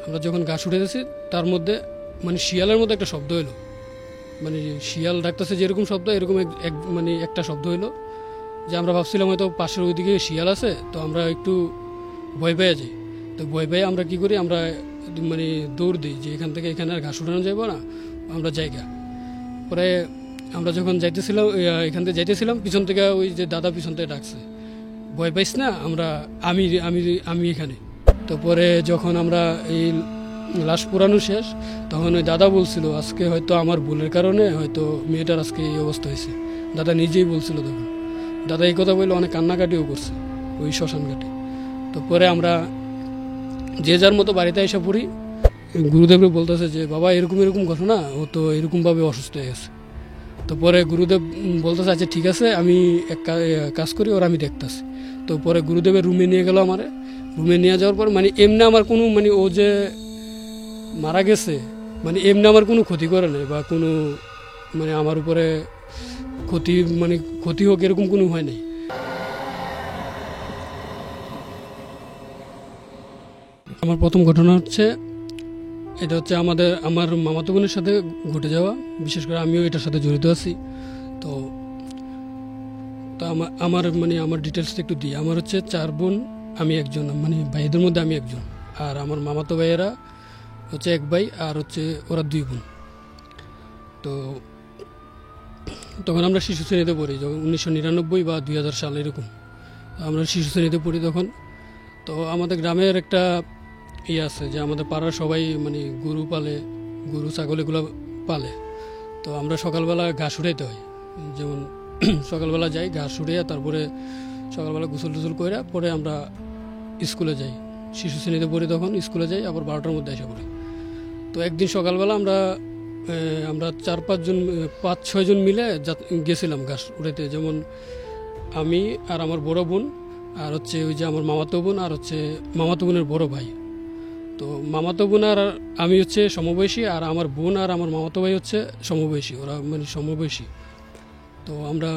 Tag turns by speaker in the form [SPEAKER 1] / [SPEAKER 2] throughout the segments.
[SPEAKER 1] আমরা যখন গাছ উঠে গেছি তার মধ্যে মানে শিয়ালের মতো একটা শব্দ হলো, মানে শিয়াল ডাকতেছে যেরকম শব্দ এরকম মানে একটা শব্দ হলো, যে আমরা ভাবছিলাম হয়তো পাশের ওইদিকে শিয়াল আছে, তো আমরা একটু ভয় পেয়ে যাই। তো ভয় পেয়ে আমরা কি করি, আমরা মানে দৌড় দিই যে এখান থেকে এখানে আর ঘাস উঠানো যাবো না, আমরা জায়গা। পরে আমরা যখন যাইতেছিলাম এখান থেকে যাইতেছিলাম, পিছন থেকে ওই যে দাদা পিছন থেকে ডাকছে, ভয় পাইস না, আমরা আমি আমি আমি এখানে। তো পরে যখন আমরা এই লাশ পুরানো শেষ, তখন ওই দাদা বলছিল আজকে হয়তো আমার ভুলের কারণে হয়তো মেয়েটার আজকে এই অবস্থা হয়েছে। দাদা নিজেই বলছিল তখন, দাদা এই কথা বলে অনেক কান্নাকাটিও করছে ওই শ্মশান ঘাটে। তো পরে আমরা যে যার মতো বাড়িতে এসে পড়ি, গুরুদেবকে বলতেছে যে বাবা এরকম এরকম ঘটনা, ও তো এরকমভাবে অসুস্থ হয়ে গেছে। তো পরে গুরুদেব বলতেছে আচ্ছা ঠিক আছে, আমি এক কাজ করি, ওর আমি দেখতেছি। তো পরে গুরুদেবের রুমে নিয়ে গেল আমারে। রুমে নিয়ে যাওয়ার পর মানে এমনি আমার কোনো মানে ও যে মারা গেছে মানে এমনি আমার কোনো ক্ষতি করে নাই, বা কোনো মানে আমার উপরে ক্ষতি হোক এরকম কোনো হয় নাই। আমার প্রথম ঘটনা হচ্ছে, এটা হচ্ছে আমার মামাতো বোনের সাথে ঘটে যাওয়া, বিশেষ করে আমিও এটার সাথে জড়িত আছি। তো তো আমার ডিটেলসটা একটু দিই। আমার হচ্ছে 4 বোন, আমি একজন, মানে ভাইদের মধ্যে আমি একজন, আর আমার মামাতো ভাইয়েরা হচ্ছে 1 ভাই, আর হচ্ছে ওরা 2 বোন। তো তখন আমরা শিশু শ্রেণীতে পড়ি, যখন 1999 বা 2000 সাল এরকম আমরা শিশু শ্রেণীতে পড়ি তখন। তো আমাদের গ্রামের একটা আছে যে আমাদের পাড়ার সবাই মানে গরু পালে, গরু ছাগল এগুলো পালে। তো আমরা সকালবেলা ঘাস উঠাইতে হয়, যেমন সকালবেলা যাই ঘাস উঠিয়ে, তারপরে সকালবেলা গোসল টোসল করে পরে আমরা স্কুলে যাই। শিশু শ্রেণীতে পড়ি তখন, স্কুলে যাই আবার 12টার মধ্যে এসে পড়ি। তো একদিন সকালবেলা আমরা 5-6 জন মিলে গেছিলাম ঘাস উঠাইতে, যেমন আমি আর আমার বড় বোন, আর হচ্ছে ওই যে আমার মামাতো বোন, আর হচ্ছে মামাতো বোনের বড় ভাই। তো মামাতো বোন আর আমি হচ্ছে সমবয়সী, আর আমার বোন আর আমার মামাতো ভাই হচ্ছে সমবয়সী, ওরা মানে সমবয়সী। তো আমরা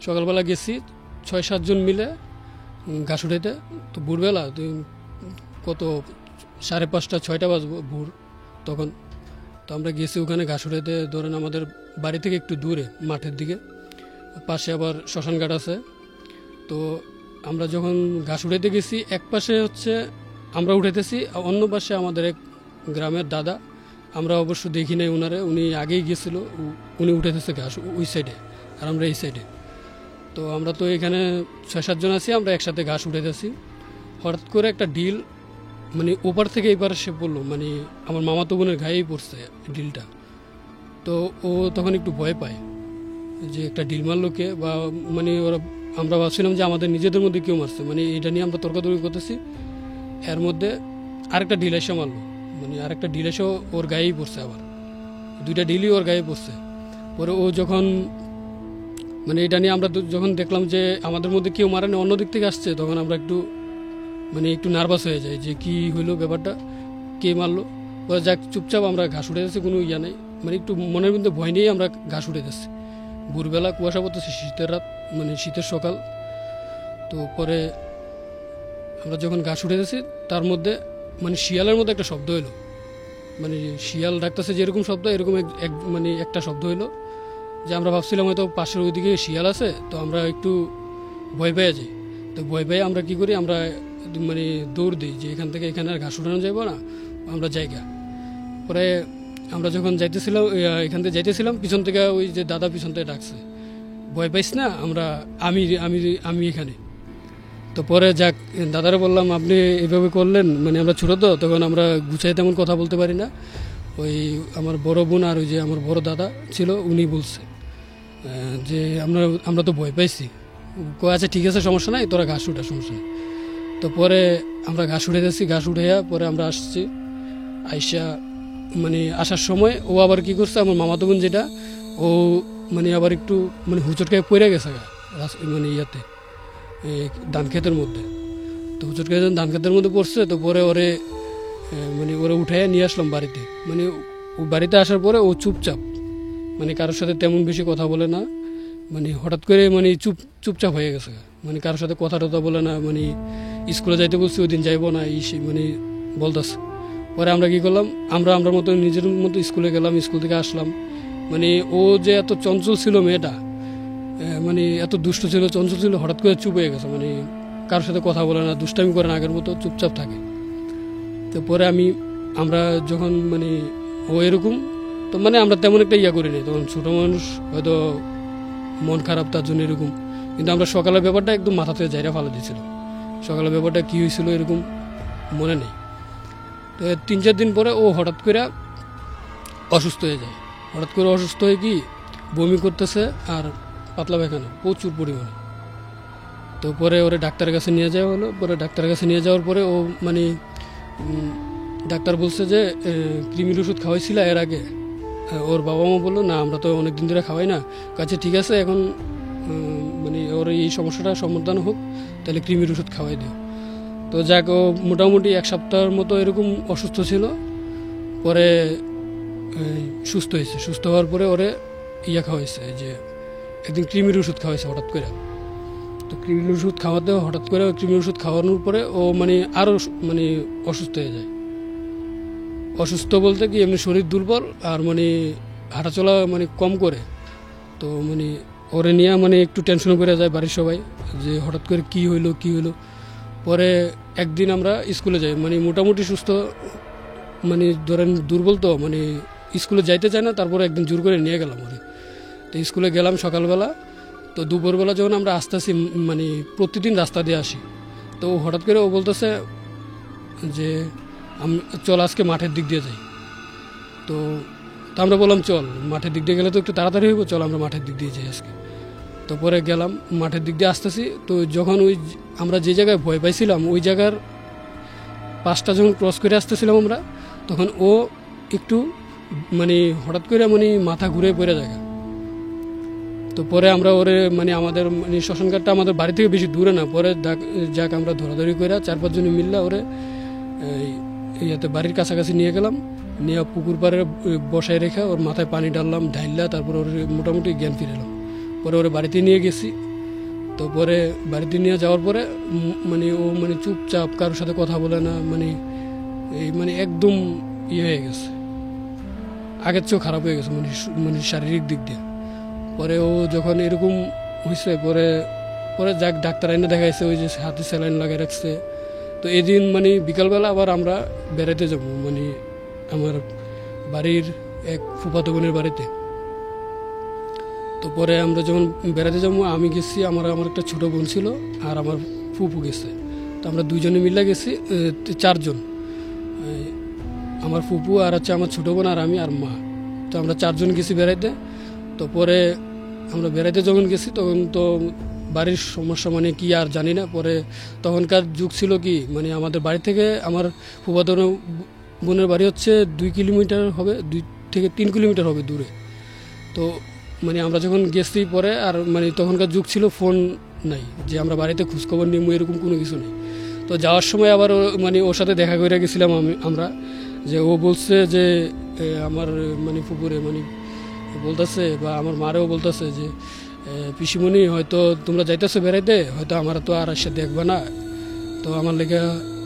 [SPEAKER 1] সকালবেলা গেছি 6-7 জন মিলে ঘাস উঠাইতে। তো ভোরবেলা কত 5:30-6টা বাজবো ভোর তখন। তো আমরা গেছি ওখানে ঘাস উঠাইতে, ধরেন আমাদের বাড়ি থেকে একটু দূরে মাঠের দিকে, পাশে আবার শ্মশান ঘাট আছে। তো আমরা যখন ঘাস উঠাইতে গেছি, এক পাশে হচ্ছে আমরা উঠাইতেছি, অন্য পাশে আমাদের এক গ্রামের দাদা, আমরা অবশ্য দেখি নাই ওনারে, উনি আগেই গেছিল, উনি উঠাইতেছে ঘাস ওই সাইডে, আর আমরা এই সাইডে। তো আমরা তো এখানে 6-7 জন আছি, আমরা একসাথে ঘাস উঠাইতেছি। হঠাৎ করে একটা ডিল মানে ওপার থেকে এপার সে পড়লো, মানে আমার মামাতো বোনের গায়েই পড়ছে ডিলটা। তো ও তখন একটু ভয় পায় যে একটা ডিল মারলো কে, বা মানে আমরা ভাবছিলাম যে আমাদের নিজেদের মধ্যে কেউ মারছে, মানে এটা নিয়ে আমরা তর্কাতর্কি করতেছি। এর মধ্যে আরেকটা ডিল এসে মারলো, মানে আরেকটা ডিল এসে ওর গায়েই পড়ছে, আবার 2টা ডিলই ওর গায়ে পড়ছে। পরে ও যখন মানে এটা নিয়ে আমরা যখন দেখলাম যে আমাদের মধ্যে কেউ মারেনি, অন্য দিক থেকে আসছে, তখন আমরা একটু নার্ভাস হয়ে যাই যে কি হইলো ব্যাপারটা, কে মারলো। পরে যাক চুপচাপ আমরা ঘাস উঠে যাচ্ছি, কোনো ইয়া নেই, মানে একটু মনের মধ্যে ভয় নিয়েই আমরা ঘাস উঠে যাচ্ছি। ভোরবেলা কুয়াশা পড়তেছে, শীতের রাত, মানে শীতের সকাল। তো পরে আমরা যখন ঘাস উঠে যাচ্ছি তার মধ্যে মানে শিয়ালের মতো একটা শব্দ হলো, মানে শিয়াল ডাকতেছে যেরকম শব্দ এরকম মানে একটা শব্দ হলো, যে আমরা ভাবছিলাম হয়তো পাশের ওইদিকে শিয়াল আছে, তো আমরা একটু ভয় পেয়ে যাই। তো ভয় পেয়ে আমরা কি করি, আমরা মানে দৌড় দিই যে এখান থেকে এখানে আর ঘাস উঠানো যাবো না, আমরা জায়গা। পরে আমরা যখন এখান থেকে যাইতেছিলাম, পিছন থেকে ওই যে দাদা পিছন থেকে ডাকছে, ভয় পাইস না, আমি আমি আমি এখানে। তো পরে যাক দাদারা বললাম আপনি এভাবে করলেন, মানে আমরা ছোটো তো তখন আমরা গুছাই তেমন কথা বলতে পারি না। ওই আমার বড় বোন আর ওই যে আমার বড় দাদা ছিল, উনি বলছে যে আমরা তো ভয় পাইছি। আচ্ছা ঠিক আছে, সমস্যা নাই, তোরা ঘাস উঠা, সমস্যা নেই। তো পরে আমরা ঘাস উঠে যাচ্ছি, ঘাস উঠাইয়া পরে আমরা আসছি। আইসা মানে আসার সময় ও আবার কি করছে, আমার মামাতো বোন যেটা, ও মানে আবার একটু মানে হুচট খেয়ে পড়ে গেছে মানে ইয়াতে ধান ক্ষেতের মধ্যে। তো হুচট খেয়ে ধান ক্ষেতের মধ্যে পড়ছে। তো পরে ওরে উঠাইয়া নিয়ে আসলাম বাড়িতে। মানে ও বাড়িতে আসার পরে ও চুপচাপ, মানে কারোর সাথে তেমন বেশি কথা বলে না, মানে হঠাৎ করে মানে চুপচাপ হয়ে গেছে, মানে কারোর সাথে কথা টথা বলে না। মানে স্কুলে যাইতে বলছি, ওই দিন যাইবো না, মানে বলতেছে। পরে আমরা কী করলাম, আমরা মতো নিজের মতো স্কুলে গেলাম, স্কুল থেকে আসলাম। মানে ও যে এত চঞ্চল ছিল মেয়েটা, মানে এত দুষ্ট ছিল, চঞ্চল ছিল, হঠাৎ করে চুপ হয়ে গেছে। মানে কারোর সাথে কথা বলে না, দুষ্টামি করে না, আগের মতো চুপচাপ থাকে। তো পরে আমরা যখন মানে ও এরকম, তো মানে আমরা তেমন একটা ইয়া করি নাই, তখন ছোটো মানুষ হয়তো মন খারাপ তার জন্য এরকম। কিন্তু আমরা সকালের ব্যাপারটা একদম মাথা থেকে জায়গা ফালা দিয়েছিল, সকালের ব্যাপারটা কী হয়েছিল এরকম মনে নেই। তো 3-4 দিন পরে ও হঠাৎ করে অসুস্থ হয়ে যায়। হঠাৎ করে অসুস্থ হয়ে কি বমি করতেছে আর পাতলা পায়খানা প্রচুর পরিমাণে। তো পরে ওরে ডাক্তারের কাছে নিয়ে যাওয়া হলো। পরে ডাক্তারের কাছে নিয়ে যাওয়ার পরে ও মানে ডাক্তার বলছে যে কৃমির ওষুধ খাওয়াইছিল এর আগে। ওর বাবা মা বললো না আমরা তো অনেক দিন ধরে খাওয়াই না, কাছে ঠিক আছে এখন মানে ওর এই সমস্যাটা সমাধান হোক, তাহলে কৃমির ওষুধ খাওয়াই দিও। তো যাক, ও মোটামুটি 1 সপ্তাহের মতো এরকম অসুস্থ ছিল। পরে সুস্থ হয়েছে। সুস্থ হওয়ার পরে ওরে ইয়া খাওয়াইছে, যে একদিন কৃমির ওষুধ খাওয়াইছে হঠাৎ করে। তো কৃমির ওষুধ খাওয়াতে হঠাৎ করে কৃমির ওষুধ খাওয়ানোর পরে ও মানে আরও মানে অসুস্থ হয়ে যায়। অসুস্থ বলতে কি এমনি শরীর দুর্বল আর মানে হাঁটাচলা মানে কম করে। তো মানে ওরে নিয়ে মানে একটু টেনশন করে যায় বাড়ির সবাই, যে হঠাৎ করে কি হইলো। পরে একদিন আমরা স্কুলে যাই, মানে মোটামুটি সুস্থ, মানে ধরেন দুর্বল, তো মানে স্কুলে যাইতে চায় না। তারপরে একদিন জোর করে নিয়ে গেলাম ওরে। তো স্কুলে গেলাম সকালবেলা। তো দুপুরবেলা যখন আমরা আসতেছি, মানে প্রতিদিন রাস্তা দিয়ে আসি, তো হঠাৎ করে ও বলতেছে যে চল আজকে মাঠের দিক দিয়ে যাই। তো আমরা বললাম চল, মাঠের দিক দিয়ে গেলে তো একটু তাড়াতাড়ি হইব, চল আমরা মাঠের দিক দিয়ে যাই আজকে। তো পরে গেলাম, মাঠের দিক দিয়ে আসতেছি। তো যখন আমরা যে জায়গায় ভয় পাইছিলাম ওই জায়গার পাশটা যখন ক্রস করে আসতেছিলাম আমরা, তখন ও একটু মানে হঠাৎ করে মানে মাথা ঘুরে পড়ে যায়। তো পরে আমরা ওরে মানে আমাদের মানে শ্মশানঘাটটা আমাদের বাড়ি থেকে বেশি দূরে না। পরে যাক আমরা ধরাধরি করে 4-5 জন মিললে ওরে ইয়াতে বাড়ির কাছাকাছি নিয়ে গেলাম, নিয়ে পুকুর পাড়ে বসায় রেখে ওর মাথায় পানি ঢাললাম, ঢাইলা তারপর ওর মোটামুটি জ্ঞান ফিরালাম। পরে ওরে বাড়িতে নিয়ে গেছি। তো পরে বাড়িতে নিয়ে যাওয়ার পরে মানে ও মানে চুপচাপ, কারোর সাথে কথা বলে না, মানে একদম ইয়ে হয়ে গেছে, আগের চেয়েও খারাপ হয়ে গেছে মানে শারীরিক দিক দিয়ে। পরে ও যখন এরকম হয়েছে, পরে যাক ডাক্তার আইনে দেখাইছে, ওই যে হাতে স্যালাইন লাগিয়ে রাখছে। তো এদিন মানে বিকালবেলা আবার আমরা বেড়াতে যাব, মানে আমার বাড়ির এক ফুফাতো বোনের বাড়িতে। তো পরে আমরা যখন বেড়াতে যাবো, আমি গেছি, আমার একটা ছোটো বোন ছিল আর আমার ফুফু গেছে। তো আমরা 2 জনে মিলে গেছি, 4 জন, আমার ফুফু আর হচ্ছে আমার ছোটো বোন আর আমি আর মা। তো আমরা 4 জন গেছি বেড়াইতে। তো পরে আমরা বেড়াইতে যখন গেছি তখন তো বাড়ির সমস্যা মানে কি আর জানি না। পরে তখনকার যুগ ছিল কি, মানে আমাদের বাড়ি থেকে আমার ফুফাতো বোনের বাড়ি হচ্ছে 2 কিলোমিটার হবে, 2 থেকে 3 কিলোমিটার হবে দূরে। তো মানে আমরা যখন গেছি পরে, আর মানে তখনকার যুগ ছিল ফোন নাই যে আমরা বাড়িতে খোঁজখবর নিব, এরকম কোনো কিছু নেই। তো যাওয়ার সময় আবার মানে ওর সাথে দেখা করে গেছিলাম আমরা, যে ও বলছে যে আমার মানে ফুপুরে মানে বলতেছে, বা আমার মারেও বলতেছে যে পিসিমণি হয়তো তোমরা যাইতেছো বেড়াইতে, হয়তো আমার তো আর আসে দেখবা না, তো আমার লেগে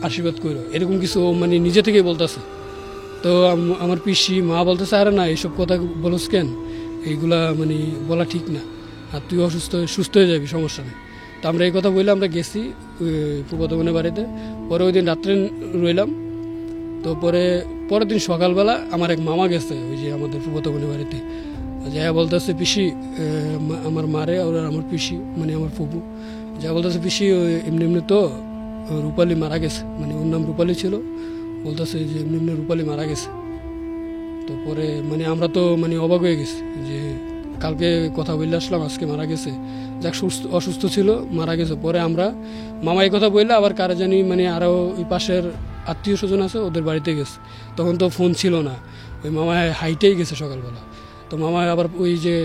[SPEAKER 1] আশীর্বাদ করো, এরকম কিছু মানে নিজে থেকেই বলতেছে। তো আমার পিসি মা বলতেছে আরে না এইসব কথা বলস কেন, এইগুলা মানে বলা ঠিক না, আর তুই সুস্থ হয়ে যাবি, সমস্যা নেই। তো আমরা এই কথা বললে আমরা গেছি ফুফাতো বোনের বাড়িতে। পরে ওই দিন রাত্রে রইলাম। তো পরের দিন সকালবেলা আমার এক মামা গেছে ওই যে আমাদের ফুফাতো বোনের বাড়িতে, যা বলতেছে পিসি, আমার মারে আর আমার পিসি মানে আমার ফুফু যা বলতেছে, পিসি এমনি এমনি তো রূপালী মারা গেছে, মানে ওর নাম রূপালী ছিল, বলতেছে যে এমনি এমনি রূপালী মারা গেছে। তো পরে মানে আমরা তো মানে অবাক হয়ে গেছি যে কালকে কথা বললে আসলাম, আজকে মারা গেছে। যাক অসুস্থ ছিল, মারা গেছে। পরে আমরা মামা এই কথা বললে আবার কারা জানি মানে আরও ওই পাশের আত্মীয় স্বজন আছে ওদের বাড়িতে গেছে। তখন তো ফোন ছিল না, ওই মামা হাইটেই গেছে সকালবেলা। তো মামা আবার ওই যে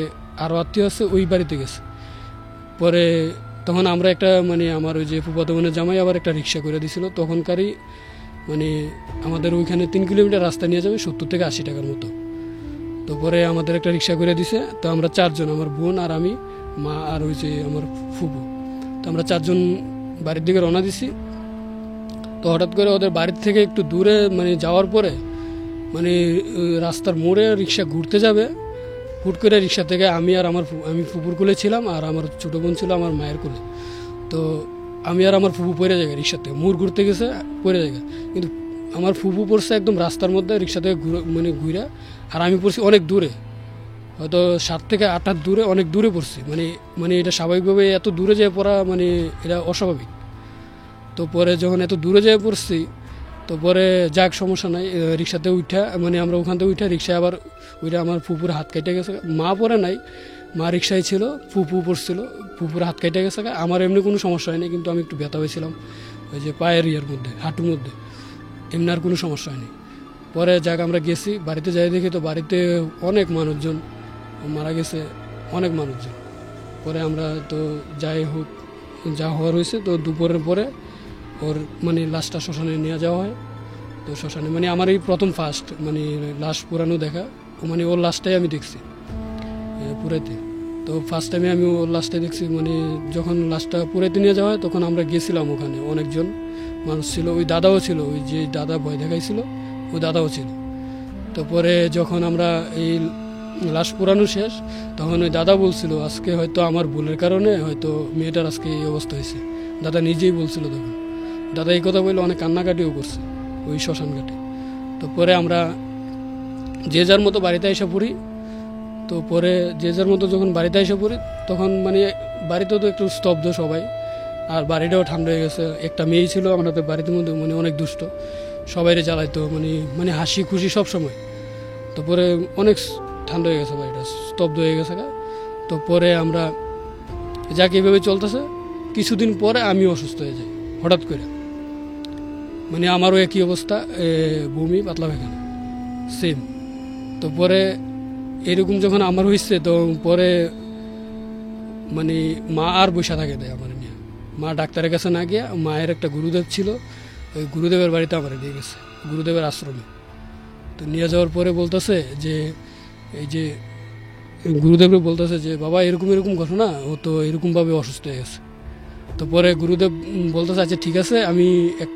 [SPEAKER 1] আরও আত্মীয় আছে ওই বাড়িতে গেছে। পরে তখন আমরা একটা মানে আমার ওই যে ফুফাতো বোনের জামাই আবার একটা রিক্সা করে দিয়েছিল, তখনকারই মানে আমাদের ওইখানে 3 কিলোমিটার রাস্তা নিয়ে যাবে 70 থেকে 80 টাকার মতো। তো পরে আমাদের একটা রিক্সা করে দিছে। তো আমরা 4 জন, আমার বোন আর আমি, মা আর ওই যে আমার ফুফু, তো আমরা 4 জন বাড়ির দিকে রওনা দিছি। তো হঠাৎ করে ওদের বাড়ির থেকে একটু দূরে মানে যাওয়ার পরে মানে রাস্তার মোড়ে রিক্সা ঘুরতে যাবে, হুট করে রিক্সা থেকে আমি ফুপুর কোলে ছিলাম আর আমার ছোটো বোন ছিল আমার মায়ের কোলে। তো আমি আর আমার ফুপু পড়ে যায় রিক্সা থেকে, মোড় ঘুরতে গেছে পড়ে যায়, কিন্তু আমার ফুপু পড়ছে একদম রাস্তার মধ্যে রিক্সা থেকে মানে ঘুরে, আর আমি পড়ছি অনেক দূরে, হয়তো 7 থেকে 8 হাত দূরে, অনেক দূরে পড়ছি। মানে মানে এটা স্বাভাবিকভাবে এত দূরে যেয়ে পড়া মানে এটা অস্বাভাবিক। তো পরে যখন এত দূরে যেয়ে পড়ছি, তো পরে যাক সমস্যা নাই, রিক্সাতে উঠা মানে আমরা ওখান থেকে উঠা রিক্সায় আবার ওইটা আমার ফুপুর হাত কেটে গেছে, মা পরে নাই, মা রিক্সায় ছিল, ফুপু পড়ছিল, ফুপুর হাত কেটে গেছে। আমার এমনি কোনো সমস্যা হয়নি, কিন্তু আমি একটু ব্যথা হয়েছিলাম ওই যে পায়ের মধ্যে, হাঁটুর মধ্যে, এমনি আর কোনো সমস্যা হয়নি। পরে যাক আমরা গেছি, বাড়িতে যাই দেখি তো বাড়িতে অনেক মানুষজন মারা গেছে, অনেক মানুষজন। পরে আমরা তো যাই হোক যা হওয়ার হয়েছে, তো দুপুরের পরে ওর মানে লাশটা শ্মশানে নিয়ে যাওয়া হয়। তো শ্মশানে মানে আমার এই প্রথম ফার্স্ট মানে লাশ পুরানো দেখা, মানে ওর লাশটাই আমি দেখছি পুরাইতে। তো ফার্স্ট টাইমে আমি ওর লাশটাই দেখছি, মানে যখন লাশটা পুরাইতে নিয়ে যাওয়া হয় তখন আমরা গেছিলাম, ওখানে অনেকজন মানুষ ছিল, ওই দাদাও ছিল, ওই যে দাদা ভয় দেখাইছিল ওই দাদাও ছিল। তো পরে যখন আমরা এই লাশ পুরানো শেষ, তখন ওই দাদা বলছিল আজকে হয়তো আমার ভুলের কারণে হয়তো মেয়েটার আজকে এই অবস্থা হয়েছে, দাদা নিজেই বলছিল। তখন দাদা এই কথা বললে অনেক কান্নাকাটিও করছে ওই শ্মশান ঘাটে। তো পরে আমরা যে যার মতো বাড়িতে এসে পড়ি। তো পরে যে যার মতো যখন বাড়িতে এসে পড়ি, তখন মানে বাড়িতেও তো একটু স্তব্ধ সবাই, আর বাড়িটাও ঠান্ডা হয়ে গেছে। একটা মেয়ে ছিল আমাদের বাড়িতে মধ্যে, মানে অনেক দুষ্ট, সবাইরে জ্বালাইতো, মানে মানে হাসি খুশি সব সময়। তো পরে অনেক ঠান্ডা হয়ে গেছে, বাড়িটা স্তব্ধ হয়ে গেছে। তো পরে আমরা যাকে এভাবে চলতেছে, কিছুদিন পরে আমি অসুস্থ হয়ে যাই হঠাৎ করে, মানে আমারও একই অবস্থা, বমি পাতলা পায়খানা সেম। তো পরে এরকম যখন আমার হয়েছে, তো পরে মানে মা আর বসে থাকে দেয় আমার নিয়ে, মা ডাক্তারের কাছে না গিয়া মায়ের একটা গুরুদেব ছিল, ওই গুরুদেবের বাড়িতে আমার নিয়ে গেছে, গুরুদেবের আশ্রমে। তো নিয়ে যাওয়ার পরে বলতেছে যে এই যে গুরুদেবরে বলতেছে যে বাবা এরকম এরকম ঘটনা, ও তো এরকমভাবে অসুস্থ হয়ে গেছে। তো পরে গুরুদেব বলতেছে আচ্ছা ঠিক আছে, আমি এক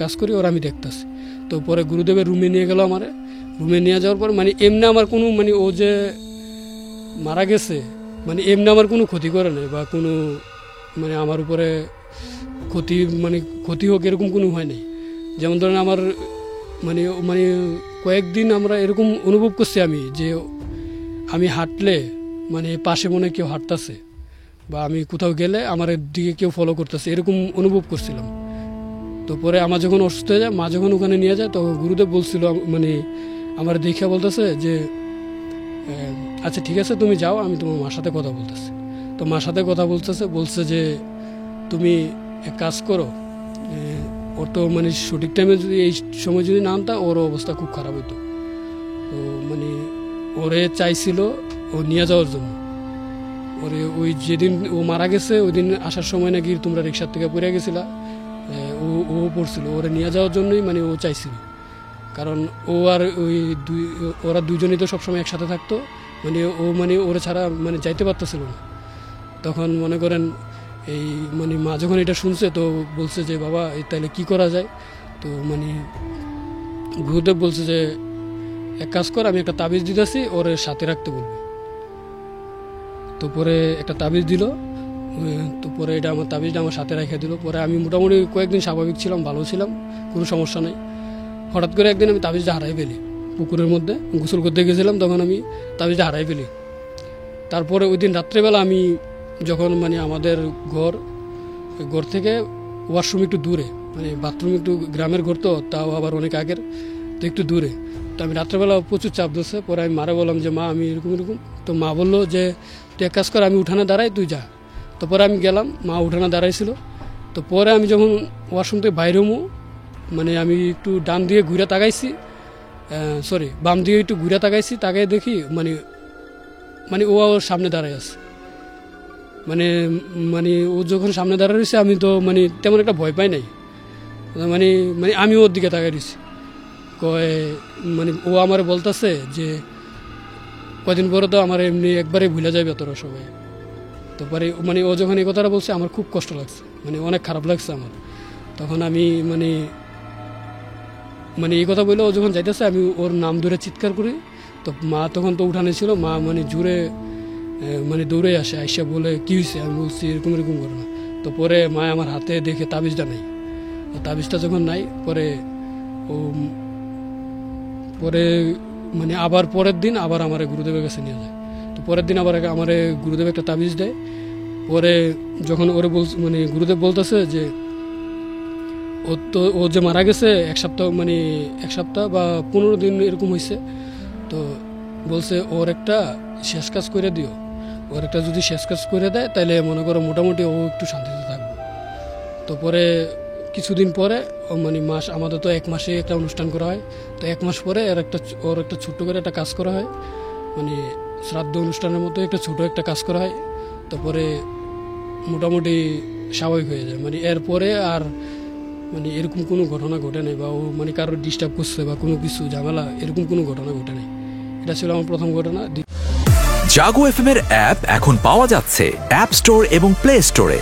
[SPEAKER 1] কাজ করি, ওর আমি দেখতেছি। তো পরে গুরুদেবের রুমে নিয়ে গেল, আমার রুমে নিয়ে যাওয়ার পর মানে এমনি আমার কোনো মানে ও যে মারা গেছে মানে এমনি আমার কোনো ক্ষতি করে নাই, বা কোনো মানে আমার উপরে ক্ষতি হোক এরকম কোনো হয় নাই। যেমন ধরেন আমার মানে মানে কয়েকদিন আমরা এরকম অনুভব করছি আমি, যে আমি হাঁটলে মানে পাশে মনে কেউ হাঁটতেছে, বা আমি কোথাও গেলে আমার দিকে কেউ ফলো করতেছে, এরকম অনুভব করছিলাম। তো পরে আমার যখন অসুস্থ হয়ে যায়, মা যখন ওখানে নিয়ে যায়, তখন গুরুদেব বলছিল মানে আমার দেখে বলতেছে যে আচ্ছা ঠিক আছে তুমি যাও, আমি তোমার মার সাথে কথা বলতেছি। তো মার সাথে কথা বলছে যে তুমি এক কাজ করো, ওর তো মানে সঠিক টাইমে যদি এই সময় যদি না আনতা, ওর অবস্থা খুব খারাপ হতো। তো মানে ওরে চাইছিল ও নিয়ে যাওয়ার জন্য, ওরে ওই যেদিন ও মারা গেছে ওই দিন আসার সময় নাকি তোমরা রিক্সার থেকে পড়ে গেছিলা, ও পড়ছিল, ওরে নিয়ে যাওয়ার জন্যই মানে ও চাইছিল। কারণ ও আর ওরা দুজনেই তো সবসময় একসাথে থাকতো, মানে ওরা ছাড়া মানে যাইতে পারতেছিল না। তখন মনে করেন এই মানে মা যখন এটা শুনছে, তো বলছে যে বাবা তাহলে কি করা যায়। তো মানে গুরুদেব বলছে যে এক কাজ কর, আমি একটা তাবিজ দিতেছি, ওর সাথে রাখতে বলবি। তো পরে একটা তাবিজ দিল, তো পরে এটা আমার তাবিজটা আমার সাথে রেখে দিল। পরে আমি মোটামুটি কয়েকদিন স্বাভাবিক ছিলাম, ভালো ছিলাম, কোনো সমস্যা নেই। হঠাৎ করে একদিন আমি তাবিজটা হারাই ফেলি, পুকুরের মধ্যে গোসল করতে গেছিলাম, তখন আমি তাবিজটা হারাই ফেলি। তারপরে ওই দিন রাত্রেবেলা আমি যখন মানে আমাদের ঘর থেকে ওয়াশরুম একটু দূরে, মানে বাথরুম একটু গ্রামের ঘর, তো তাও আবার অনেক আগের, তো একটু দূরে। তো আমি রাত্রেবেলা প্রচুর চাপ দিচ্ছে। পরে আমি মারে বললাম যে মা আমি এরকম এরকম। তো মা বললো যে তুই এক কাজ কর, আমি উঠানে দাঁড়াই, তুই যা। তো পরে আমি গেলাম, মা উঠানে দাঁড়াইছিল। তো পরে আমি যখন ওয়াশরুম থেকে বাইরে হমু, মানে আমি একটু ডান দিয়ে ঘুরে তাকাইছি, বাম দিয়ে একটু ঘুরে তাকাইছি, তাকাই দেখি মানে মানে ও ওর সামনে দাঁড়াই আছে। মানে মানে ও যখন সামনে দাঁড়ায় রয়েছে, আমি তো মানে তেমন একটা ভয় পাই নাই, মানে মানে আমি ওর দিকে তাকাই রয়েছি। মানে ও আমার বলতেছে যে কদিন পরে তো আমার এমনি একবারে ভুলে যাবে তোরা সবাই। তো পরে মানে ও যখন এই কথাটা বলছে, আমার খুব কষ্ট লাগছে, মানে অনেক খারাপ লাগছে আমার। তখন আমি মানে মানে এই কথা বলে ও যখন যাইতেছে আমি ওর নাম ধরে চিৎকার করি, তো মা তখন তো উঠানে ছিল, মা মানে জোরে মানে দৌড়ে আসে, আইসা বলে কী হয়েছে, আমি বলছি এরকম এরকম করে না। তো পরে মা আমার হাতে দেখে তাবিজটা নাই, তাবিজটা যখন নাই পরে ও পরে মানে আবার পরের দিন আবার আমার গুরুদেবের কাছে নিয়ে যায়। তো পরের দিন আবার আমার গুরুদেব একটা তাবিজ দেয়। পরে যখন ওরে মানে গুরুদেব বলতেছে যে ও যে মারা গেছে এক সপ্তাহ মানে এক সপ্তাহ বা 15 দিন এরকম হয়েছে, তো বলছে ওর একটা শেষ কাজ করে দিও, ওর একটা যদি শেষ কাজ করে দেয় তাহলে মনে করো মোটামুটি ও একটু শান্তিতে থাকবে। তো পরে কিছুদিন পরে মানে মাস আমাদের তো 1 মাসে একটা অনুষ্ঠান করা হয়, তো 1 মাস পরে ওর একটা ছোট্ট করে একটা কাজ করা হয়, মানে শ্রাদ্ধ অনুষ্ঠানের মতো একটা ছোট একটা কাজ করা হয়। তারপরে মোটামুটি স্বাভাবিক হয়ে যায়। মানে এরপরে আর মানে এরকম কোনো ঘটনা ঘটে নাই, বা ও মানে কারোর ডিস্টার্ব করছে বা কোনো কিছু ঝামেলা এরকম কোনো ঘটনা ঘটে নাই। এটা ছিল আমার প্রথম ঘটনা।
[SPEAKER 2] জাগো এফএম এর অ্যাপ এখন পাওয়া যাচ্ছে অ্যাপ স্টোর এবং প্লে স্টোরে।